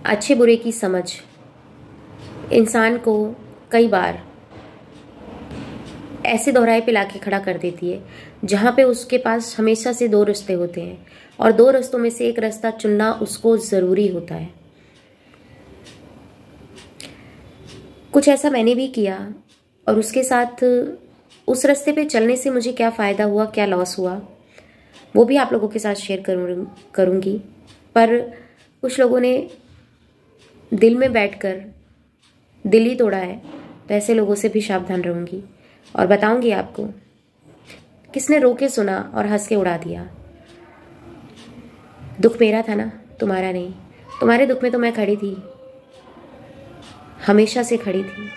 अच्छे बुरे की समझ इंसान को कई बार ऐसे दोहराए पे लाके खड़ा कर देती है जहाँ पे उसके पास हमेशा से दो रास्ते होते हैं और दो रास्तों में से एक रास्ता चुनना उसको ज़रूरी होता है। कुछ ऐसा मैंने भी किया और उसके साथ उस रास्ते पे चलने से मुझे क्या फ़ायदा हुआ, क्या लॉस हुआ, वो भी आप लोगों के साथ शेयर करूँगी। पर कुछ लोगों ने दिल में बैठकर दिल ही तोड़ा है, तो ऐसे लोगों से भी सावधान रहूँगी और बताऊँगी आपको किसने रो के सुना और हंस के उड़ा दिया। दुख मेरा था ना, तुम्हारा नहीं। तुम्हारे दुख में तो मैं खड़ी थी, हमेशा से खड़ी थी।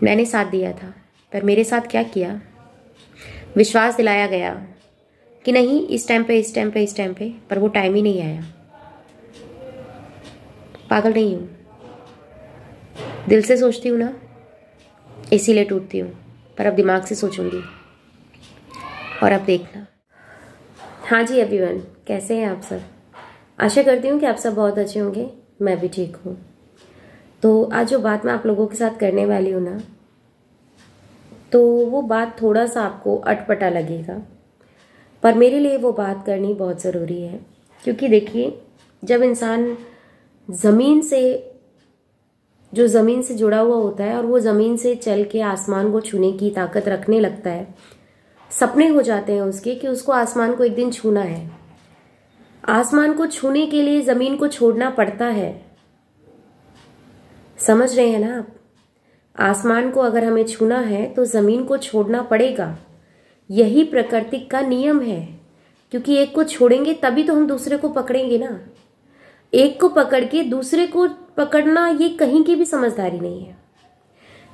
मैंने साथ दिया था, पर मेरे साथ क्या किया, विश्वास दिलाया गया कि नहीं इस टाइम पे, पर वो टाइम ही नहीं आया। पागल नहीं हूँ, दिल से सोचती हूँ ना, इसीलिए टूटती हूँ, पर अब दिमाग से सोचूंगी। और अब देखना। हाँ जी एवरीवन, कैसे हैं आप सब? आशा करती हूँ कि आप सब बहुत अच्छे होंगे। मैं भी ठीक हूँ। तो आज जो बात मैं आप लोगों के साथ करने वाली हूँ ना, तो वो बात थोड़ा सा आपको अटपटा लगेगा, पर मेरे लिए वो बात करनी बहुत ज़रूरी है। क्योंकि देखिए, जब इंसान ज़मीन से जुड़ा हुआ होता है और वो ज़मीन से चल के आसमान को छूने की ताकत रखने लगता है, सपने हो जाते हैं उसके कि उसको आसमान को एक दिन छूना है। आसमान को छूने के लिए ज़मीन को छोड़ना पड़ता है। समझ रहे हैं ना आप? आसमान को अगर हमें छूना है तो ज़मीन को छोड़ना पड़ेगा। यही प्रकृति का नियम है, क्योंकि एक को छोड़ेंगे तभी तो हम दूसरे को पकड़ेंगे ना। एक को पकड़ के दूसरे को पकड़ना ये कहीं की भी समझदारी नहीं है।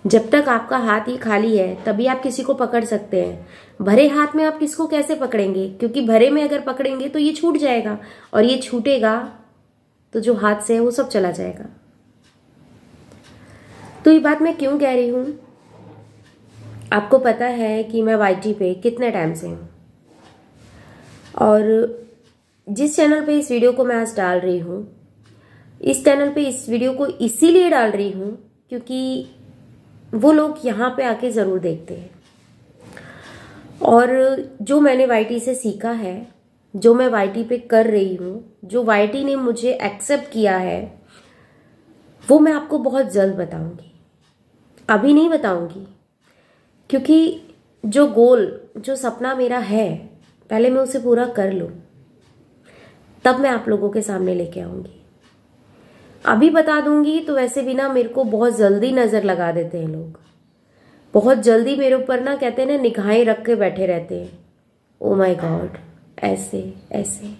जब तक आपका हाथ ही खाली है तभी आप किसी को पकड़ सकते हैं। भरे हाथ में आप किसको कैसे पकड़ेंगे? क्योंकि भरे में अगर पकड़ेंगे तो ये छूट जाएगा, और ये छूटेगा तो जो हाथ से है वो सब चला जाएगा। तो ये बात मैं क्यों कह रही हूं? आपको पता है कि मैं YT पे कितने टाइम से हूं, और जिस चैनल पे इस वीडियो को मैं आज डाल रही हूं, इस चैनल पे इस वीडियो को इसीलिए डाल रही हूं क्योंकि वो लोग यहाँ पे आके ज़रूर देखते हैं। और जो मैंने YT से सीखा है, जो मैं YT पे कर रही हूँ, जो YT ने मुझे एक्सेप्ट किया है, वो मैं आपको बहुत जल्द बताऊंगी। अभी नहीं बताऊंगी, क्योंकि जो गोल, जो सपना मेरा है, पहले मैं उसे पूरा कर लूँ, तब मैं आप लोगों के सामने लेके आऊंगी। अभी बता दूंगी तो वैसे भी ना मेरे को बहुत जल्दी नज़र लगा देते हैं लोग। बहुत जल्दी मेरे ऊपर ना, कहते हैं ना, निगाहें रख के बैठे रहते हैं। ओ माय गॉड, ऐसे ऐसे।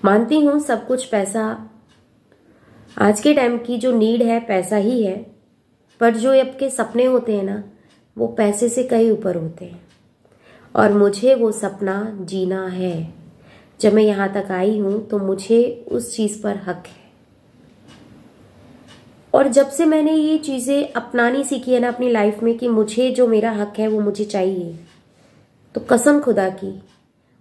मानती हूँ सब कुछ पैसा, आज के टाइम की जो नीड है पैसा ही है, पर जो आपके सपने होते हैं ना, वो पैसे से कहीं ऊपर होते हैं। और मुझे वो सपना जीना है। जब मैं यहाँ तक आई हूँ तो मुझे उस चीज़ पर हक है। और जब से मैंने ये चीज़ें अपनानी सीखी है ना अपनी लाइफ में, कि मुझे जो मेरा हक है वो मुझे चाहिए, तो कसम खुदा की,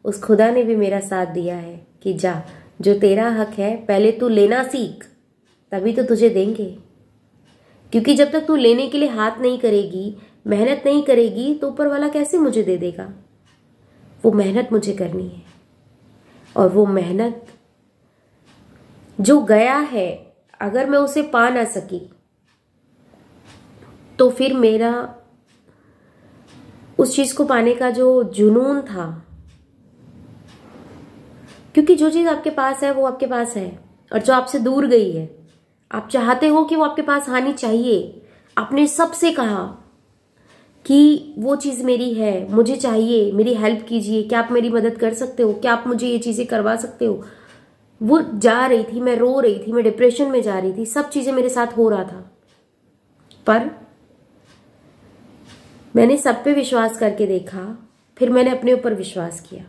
उस खुदा ने भी मेरा साथ दिया है कि जा, जो तेरा हक है पहले तू लेना सीख, तभी तो तुझे देंगे। क्योंकि जब तक तू लेने के लिए हाथ नहीं करेगी, मेहनत नहीं करेगी, तो ऊपर वाला कैसे मुझे दे देगा? वो मेहनत मुझे करनी है, और वो मेहनत जो गया है, अगर मैं उसे पा ना सकी तो फिर मेरा उस चीज को पाने का जो जुनून था, क्योंकि जो चीज आपके पास है वो आपके पास है, और जो आपसे दूर गई है, आप चाहते हो कि वो आपके पास आनी चाहिए। आपने सबसे कहा कि वो चीज मेरी है, मुझे चाहिए, मेरी हेल्प कीजिए, क्या आप मेरी मदद कर सकते हो, क्या आप मुझे ये चीजें करवा सकते हो। वो जा रही थी, मैं रो रही थी, मैं डिप्रेशन में जा रही थी, सब चीजें मेरे साथ हो रहा था, पर मैंने सब पे विश्वास करके देखा। फिर मैंने अपने ऊपर विश्वास किया,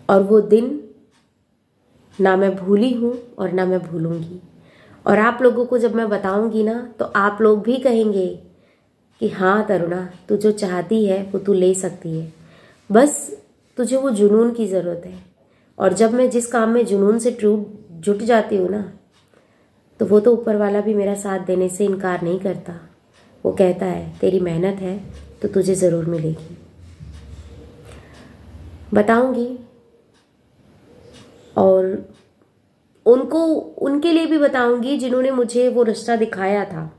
और वो दिन ना मैं भूली हूं और ना मैं भूलूंगी। और आप लोगों को जब मैं बताऊंगी ना, तो आप लोग भी कहेंगे कि हाँ तरुणा, तू जो चाहती है वो तू ले सकती है, बस तुझे वो जुनून की ज़रूरत है। और जब मैं जिस काम में जुनून से जुट जाती हूँ ना, तो वो तो ऊपर वाला भी मेरा साथ देने से इनकार नहीं करता। वो कहता है तेरी मेहनत है तो तुझे ज़रूर मिलेगी। बताऊंगी, और उनके लिए भी बताऊंगी जिन्होंने मुझे वो रिश्ता दिखाया था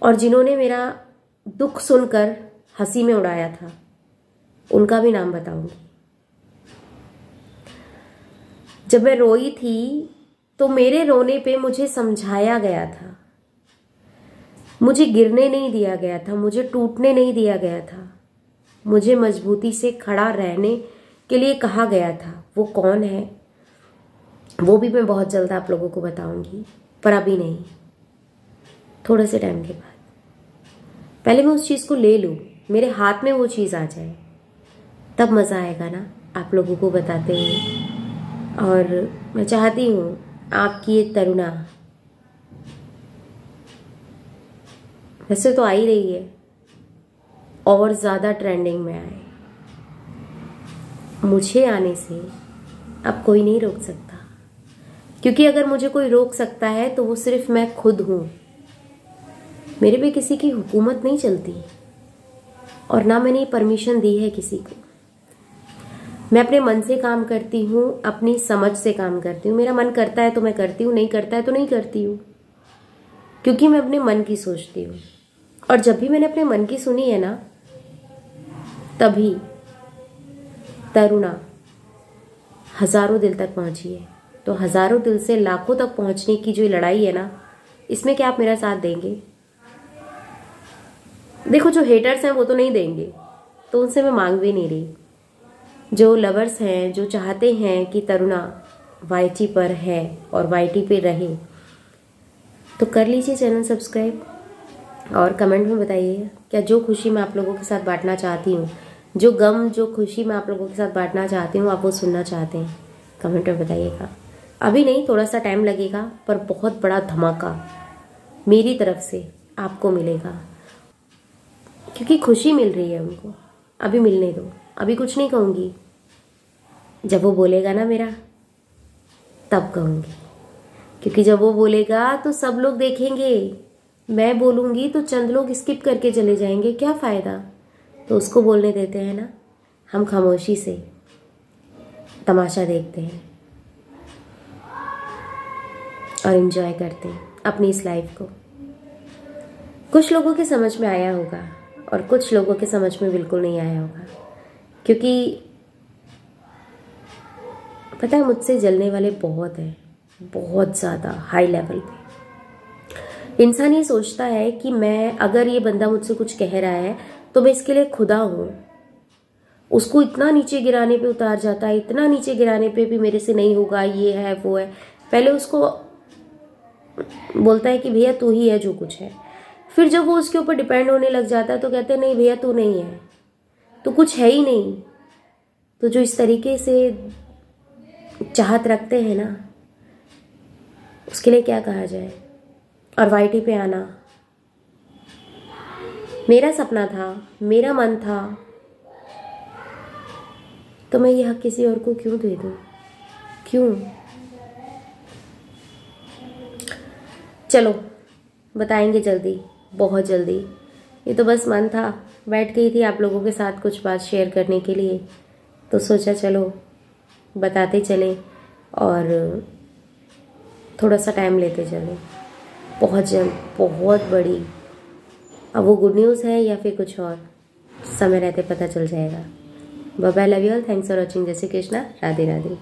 और जिन्होंने मेरा दुख सुनकर हंसी में उड़ाया था, उनका भी नाम बताऊंगी। जब मैं रोई थी तो मेरे रोने पे मुझे समझाया गया था, मुझे गिरने नहीं दिया गया था, मुझे टूटने नहीं दिया गया था, मुझे मजबूती से खड़ा रहने के लिए कहा गया था। वो कौन है वो भी मैं बहुत जल्द आप लोगों को बताऊंगी, पर अभी नहीं, थोड़े से टाइम के बाद। पहले मैं उस चीज़ को ले लूँ, मेरे हाथ में वो चीज़ आ जाए, तब मज़ा आएगा ना आप लोगों को बताते हुए। और मैं चाहती हूँ आपकी ये तरुणा, वैसे तो आ ही रही है, और ज़्यादा ट्रेंडिंग में आए। मुझे आने से अब कोई नहीं रोक सकता, क्योंकि अगर मुझे कोई रोक सकता है तो वो सिर्फ मैं खुद हूँ। मेरे पे किसी की हुकूमत नहीं चलती, और ना मैंने परमिशन दी है किसी को। मैं अपने मन से काम करती हूँ, अपनी समझ से काम करती हूँ। मेरा मन करता है तो मैं करती हूँ, नहीं करता है तो नहीं करती हूँ, क्योंकि मैं अपने मन की सोचती हूँ। और जब भी मैंने अपने मन की सुनी है ना, तभी तरुणा हजारों दिल तक पहुंची है। तो हजारों दिल से लाखों तक पहुंचने की जो लड़ाई है ना, इसमें क्या आप मेरा साथ देंगे? देखो, जो हेटर्स हैं वो तो नहीं देंगे, तो उनसे मैं मांग भी नहीं रही। जो लवर्स हैं, जो चाहते हैं कि तरुणा वाईटी पर है और वाईटी पे रहे, तो कर लीजिए चैनल सब्सक्राइब, और कमेंट में बताइए क्या जो खुशी मैं आप लोगों के साथ बांटना चाहती हूँ, जो गम, जो खुशी मैं आप लोगों के साथ बांटना चाहती हूँ, आप वो सुनना चाहते हैं? कमेंट में बताइएगा। अभी नहीं, थोड़ा सा टाइम लगेगा, पर बहुत बड़ा धमाका मेरी तरफ से आपको मिलेगा, क्योंकि खुशी मिल रही है उनको। अभी मिलने दो, अभी कुछ नहीं कहूँगी। जब वो बोलेगा ना मेरा, तब कहूँगी, क्योंकि जब वो बोलेगा तो सब लोग देखेंगे। मैं बोलूँगी तो चंद लोग स्किप करके चले जाएंगे, क्या फ़ायदा? तो उसको बोलने देते हैं ना, हम खामोशी से तमाशा देखते हैं और एंजॉय करते हैं अपनी इस लाइफ को। कुछ लोगों के समझ में आया होगा और कुछ लोगों के समझ में बिल्कुल नहीं आया होगा, क्योंकि पता है मुझसे जलने वाले बहुत हैं, बहुत ज़्यादा हाई लेवल पे। इंसान ये सोचता है कि मैं, अगर ये बंदा मुझसे कुछ कह रहा है तो मैं इसके लिए खुदा हूँ। उसको इतना नीचे गिराने पे उतार जाता है, इतना नीचे गिराने पे भी मेरे से नहीं होगा, ये है वो है। पहले उसको बोलता है कि भैया तू ही है जो कुछ है, फिर जब वो उसके ऊपर डिपेंड होने लग जाता है तो कहते हैं नहीं भैया तू नहीं है, तो कुछ है ही नहीं। तो जो इस तरीके से चाहत रखते हैं ना, उसके लिए क्या कहा जाए। और वाईटी पे आना मेरा सपना था, मेरा मन था, तो मैं ये हक किसी और को क्यों दे दूं? क्यों? चलो बताएंगे जल्दी, बहुत जल्दी। ये तो बस मन था, बैठ गई थी आप लोगों के साथ कुछ बात शेयर करने के लिए, तो सोचा चलो बताते चले और थोड़ा सा टाइम लेते चले। बहुत जल्द, बहुत बड़ी, अब वो गुड न्यूज़ है या फिर कुछ और, समय रहते पता चल जाएगा। Bye bye, love you all, thanks for watching. जय श्री कृष्णा, राधे राधे।